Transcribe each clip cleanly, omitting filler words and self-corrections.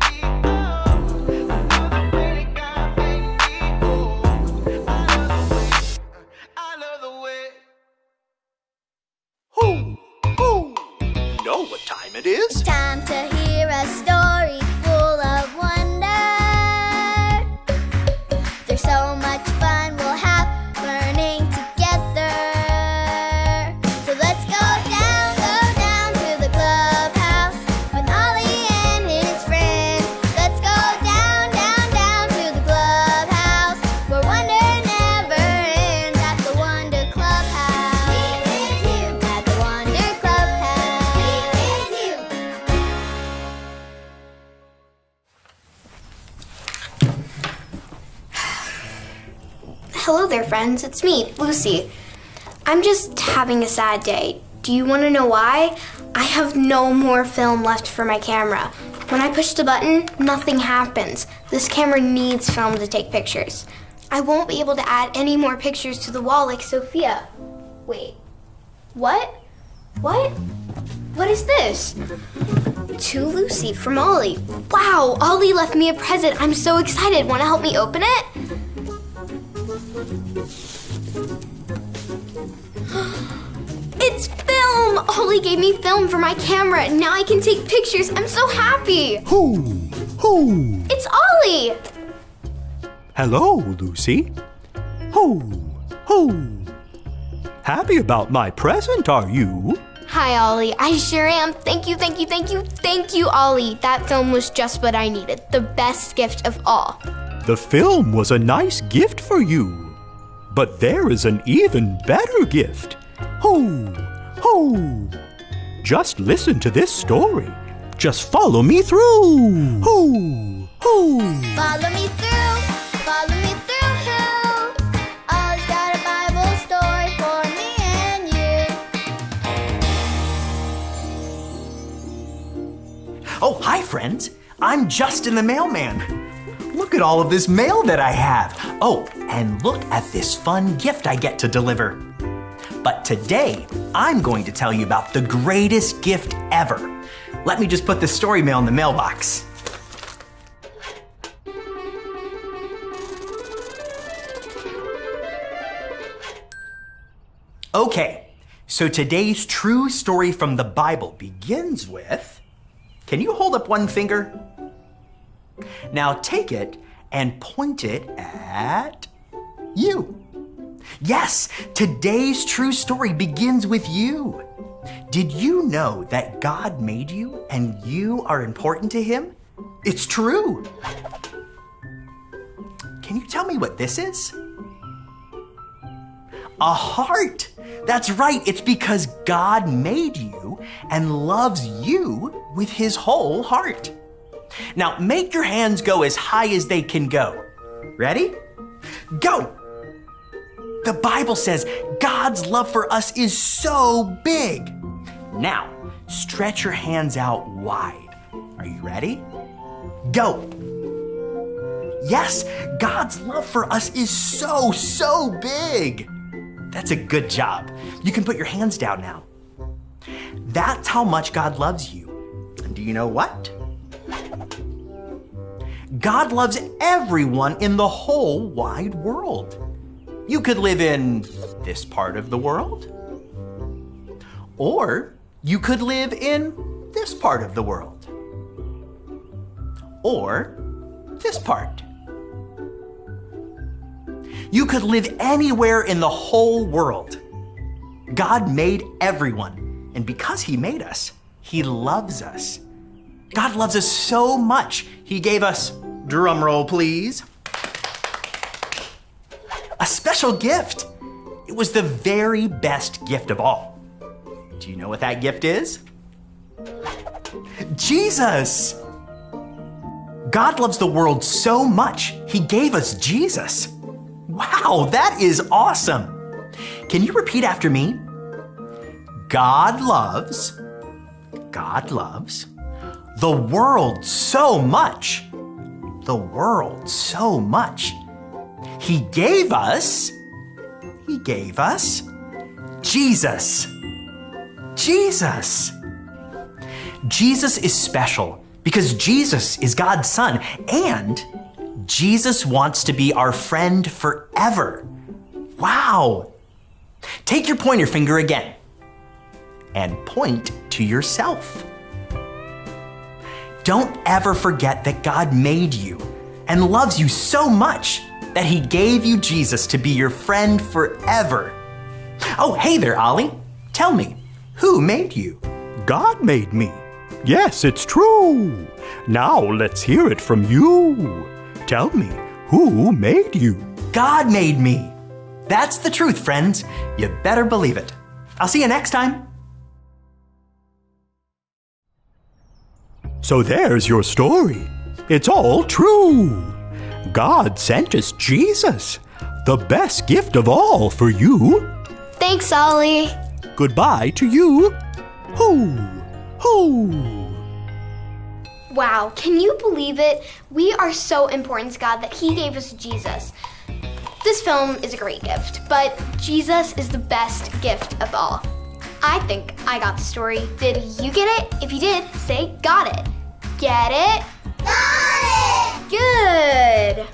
made me. Oh, I love the way that God made me. Oh, I love the way. Who know what time it is? It's time to hear a story full of wonder. There's so much fun we'll have learning together. So let's go down to the clubhouse with Ollie and his friends. Let's go down to the clubhouse where wonder never ends at the Wonder Clubhouse. Meet with you at the Wonder Clubhouse. Meet with you. Hello there, friends. It's me, Lucy. I'm just having a sad day. Do you want to know why? I have no more film left for my camera. When I push the button, nothing happens. This camera needs film to take pictures. I won't be able to add any more pictures to the wall like Sophia. Wait, what? What is this? To Lucy from Ollie. Wow, Ollie left me a present. I'm so excited. Want to help me open it? It's film! Ollie gave me film for my camera. Now I can take pictures. I'm so happy. Who? It's Ollie. Hello, Lucy. Who? Happy about my present, are you? Hi, Ollie. I sure am. Thank you, Ollie. That film was just what I needed. The best gift of all. The film was a nice gift for you. But there is an even better gift. Who? Just listen to this story. Just follow me through. Who? Follow me through, who? Ollie's got a Bible story for me and you. Oh, hi, friends. I'm Justin the mailman. Look at all of this mail that I have. Oh, and look at this fun gift I get to deliver. But today, I'm going to tell you about the greatest gift ever. Let me just put the story mail in the mailbox. Okay, so today's true story from the Bible begins with... Can you hold up one finger? Now take it and point it at you. Yes, today's true story begins with you. Did you know that God made you and you are important to Him? It's true. Can you tell me what this is? A heart. That's right. It's because God made you and loves you with his whole heart. Now, make your hands go as high as they can go. Ready? Go! The Bible says God's love for us is so big. Now, stretch your hands out wide. Are you ready? Go! Yes, God's love for us is so big. That's a good job. You can put your hands down now. That's how much God loves you. And do you know what? God loves everyone in the whole wide world. You could live in this part of the world, or you could live in this part of the world, or this part. You could live anywhere in the whole world. God made everyone, and because he made us, he loves us. God loves us so much, he gave us, drum roll please, a special gift. It was the very best gift of all. Do you know what that gift is? Jesus! God loves the world so much, he gave us Jesus. Wow, that is awesome. Can you repeat after me? God loves the world so much, He gave us Jesus. Jesus is special because Jesus is God's son, and Jesus wants to be our friend forever. Wow. Take your pointer finger again and point to yourself. Don't ever forget that God made you and loves you so much that he gave you Jesus to be your friend forever. Oh, hey there, Ollie. Tell me, who made you? God made me. Yes, it's true. Now let's hear it from you. Tell me, who made you? God made me. That's the truth, friends. You better believe it. I'll see you next time. So there's your story. It's all true. God sent us Jesus, the best gift of all for you. Thanks, Ollie. Goodbye to you. Hoo. Wow, can you believe it? We are so important to God that he gave us Jesus. This film is a great gift, but Jesus is the best gift of all. I think I got the story. Did you get it? If you did, say got it. Get it? Got it! Good.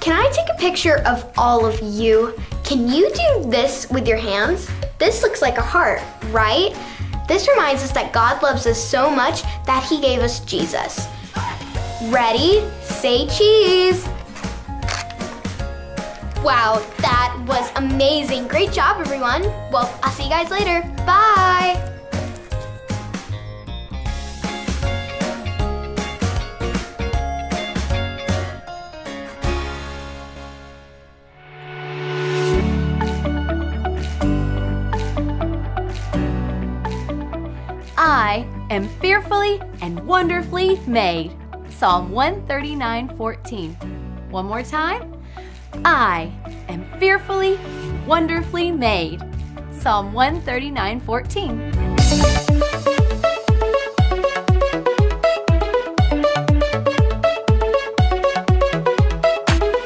Can I take a picture of all of you? Can you do this with your hands? This looks like a heart, right? This reminds us that God loves us so much that he gave us Jesus. Ready? Say cheese. Wow, that was amazing. Great job, everyone. Well, I'll see you guys later. Bye. I am fearfully and wonderfully made. Psalm 139:14. One more time. I am fearfully and wonderfully made. Psalm 139:14.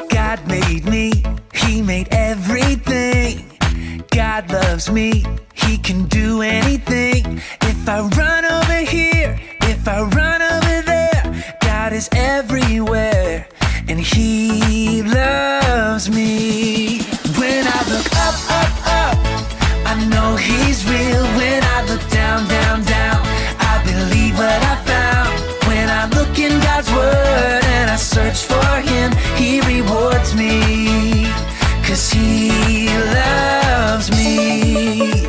God made me, he made everything. God loves me, he can do anything. If I run over here, if I run over there, God is everywhere, and he loves me. When I look up, I know he's real. When I look down, I believe what I found. When I look in God's word and I search for him, he rewards me, 'cause he loves me.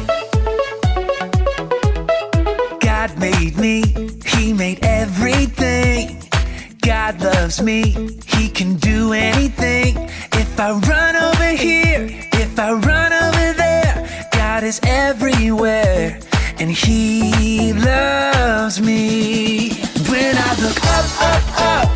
God made me, he made everything. God loves me, he can do anything. If I run over here, if I run over God is everywhere, and He loves me. When I look up, up, up,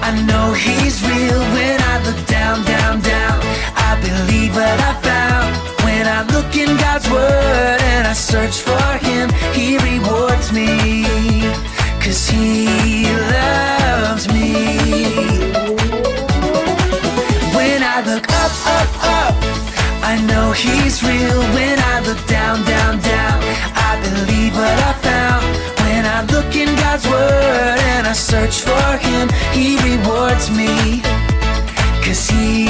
I know He's real. When I look down, down, down, I believe what I found. When I look in God's Word and I search for Him, He rewards me, 'cause He loves me. When I look up, up, up, I know He's real. When I look down, down, down, I believe what I found. When I look in God's Word and I search for Him, He rewards me, 'cause He